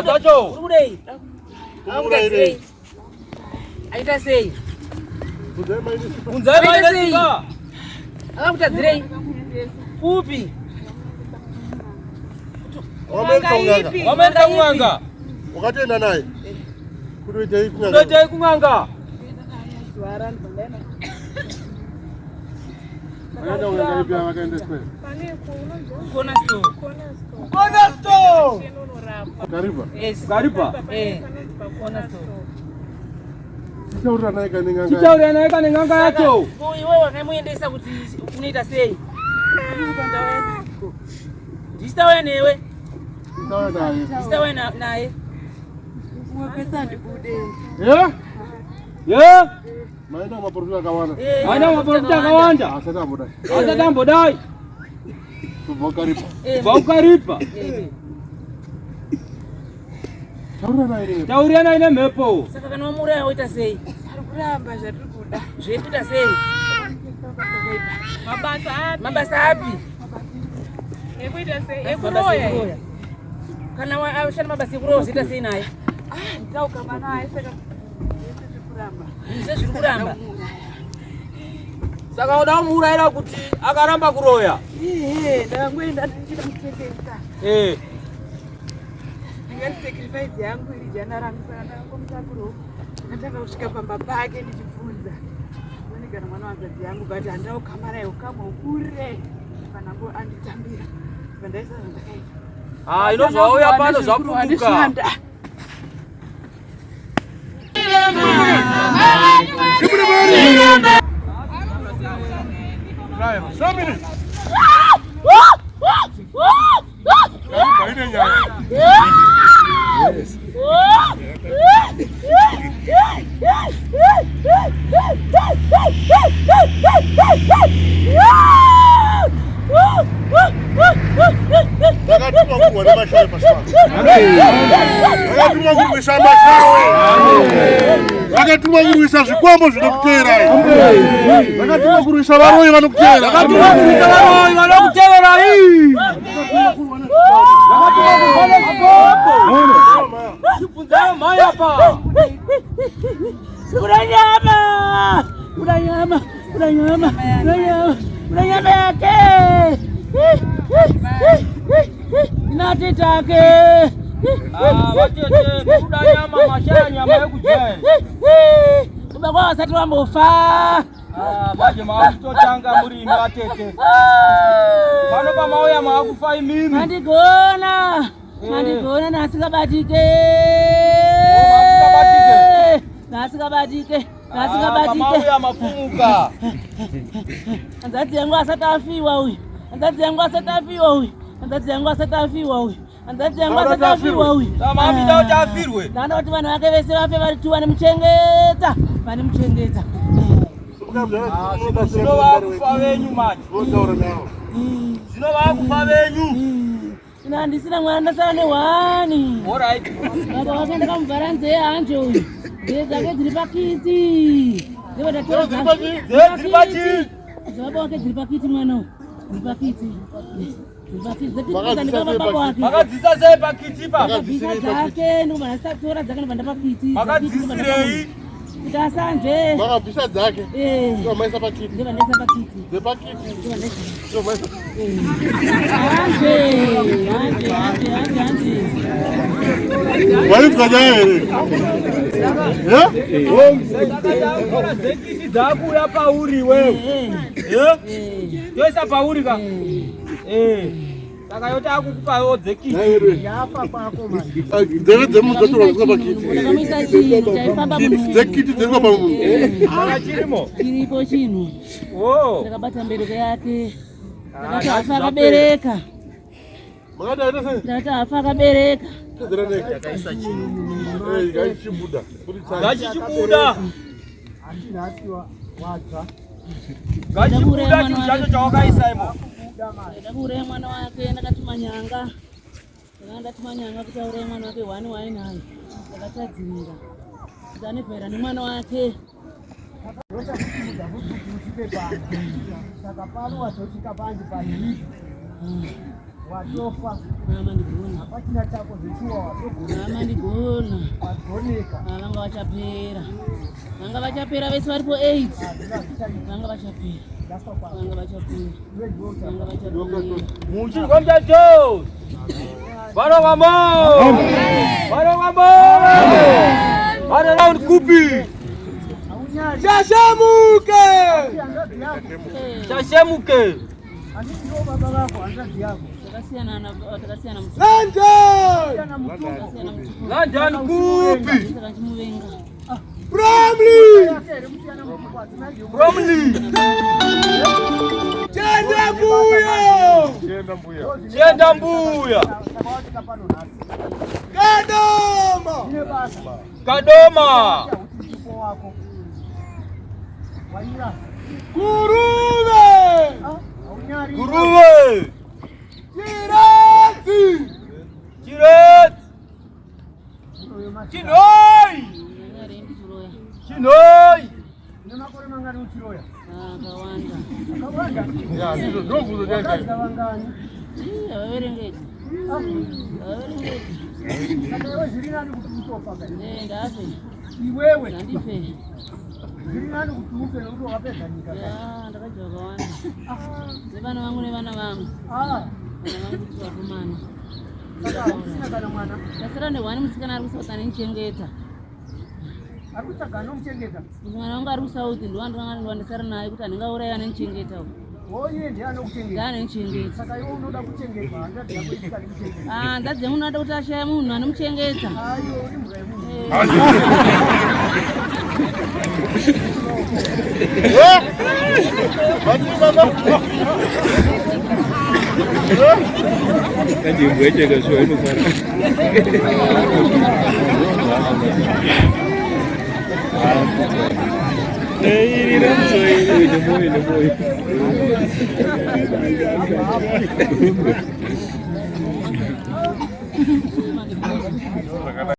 Zacho. Urudei. Urudei. Aita sei. Unzai mai nesiba. Akutadzirei. Upi? Wameenda kunganga. Wakatenda naye. Kudoitei kunganga. Kudoitei kunganga. Suaran bandana. Wakaenda kunganga pia wakaenda square. Kona store. Kona store. Kariba. Yes. Kariba. Kona store. Chichaurira naye kanenganga. Chichaurira naye kanenganga yacho. Wewe wakamuendesa kuti unoita sei? Ndistawe newe. Ndistawe naye. Mwapesa ndikude. Yeah. Maana maporofita kawana. Maana maporofita kawanja. Asatambo dai. Tubokaripa. Bokaripa. Taurira naye mepo. Saka kana mura waita sei? Arikuramba zvatirikuda. Zvekuita sei? Mabasa api? Ekuita sei? Ekuroya. Kana washana mabasa ekuroya zita sei naye? Ndauka naye saka zvikuramba. Zvikuramba. Saka uda kumuurayira kuti akaramba kuroya. Ndakangoenda ndichida kutengesa. Ndingasacrifice yangu ili jana rangu saka ndakangomutakuro. Ndakatanga kusvika pamba pake ndichibvunza. Ndonigana mwana wanzadzi yangu bati handaukamara ukamwa ukure. Panango anditambira. Pandaisa ndakaita. Inozvauya pano zvapunduka. Vakatuma kurwisa zvikwambo zvinokutera. Vakatuma kurwisa varoyi vanokutera. Nyama yake. Natitake. Watete kuda nyama mashaya nyama yekujaya. Kubakwa wasati wambofa. Baje maakutotanga murimi watete. Pano pamauya maakufa imimi. Mandigona nasikabatike. Nasikabatike. Pamauya mafumuka. Anzadzi yangu asatafiwa huyu. Sama apita uchafirwe. Nana kuti vanhu vake vese vafe vari tu vanimuchengeta. Zvino vakufa venyu manje. Zvino vakufa venyu. Ina handisina mwana ndasara nehwani. Alright. Baba wake ndakamubvara nzee hanje uyu. Nzee dzake dziri pakiti. Dziri pakiti. Baba wake dziri pakiti mwana uyu. Dziri pakiti. Makadzisa sei pakiti pa? Makadzisa dzake ndiko manasatora dzake ndobva ndapakiti. Makadzisirei? Kuti asanje. Makabvisa dzake. Ndobva maisa pakiti. Ndobva pakiti. Dzepakiti. Ndobva maisa. Hanje. Waifanya here. Saka dzeKiti dzakuya pauri wewe. Yoisa pauri ka? Saka yoti akukupawo dzeKiti. Yapa kwako manje. Nzeve dzemuzotora zvisika pakiti. Ndakamisa chinhu chaifamba munhu. dzeKiti dziri pa munhu. Saka chirimo? Chiripo chinhu. Ndakabata mbereko yake. Ndakati afa akabereka. Ndakati afa akabereka. Yakaisa chinhu. Gachichibuda. Gachichibuda. Gachichibuda chinhu chacho chawakaisa imo. Ndakuuraya mwana wake, ndakatuma nyanga. Ndatuma nyanga kuti auraye mwana wake wani wainayo. Ndakatadzirira. Ndanebvera nemwana wake. Saka pano wazosvika panje panyika watofa amandigona apachina chako zvichiwa watogona amandigona wagoneka vanga vachapera vese varipo 8 vanga vachapera Muchirwa chacho. Varo vamo. Varo round kupi. Chashemuke. andino baba vako hanzvadzi yako takasiyana London kupi. chimuvenga Bromley. Chenda mbuya. Kadoma. Guruwe. Chinoi. nemakore mangani uchiroya akawanda Ya, ndio nguzo yake. vangani avaverengeti saka iwe zviri nani kuti utofa kai ndape iwewe ndandipe zviri nani kuti ufe nekuti wakapedza nyika kai ndakadya vakawanda nevana vangu nevana vangu vana vangu kuti vakomana saka usina kana mwana ndasara nehwani musikana ari kusauth anenichengeta ari kutsvaga anomuchengeta mwana wangu ari kusauth ndowandanga ndasara naye kuti handingauraya anenichengeta oye ndiye anokuchengeta ndaanenichengeta saka iwe unoda kuchengetwa hanzvadzi yako isikadi kuchengeta hanzvadzi yemunhu anoda kuti ashaya munhu anomuchengeta ayo uri mhura yemunhu Kajimbueche kasho inofara. Iri ramso iri nemoi.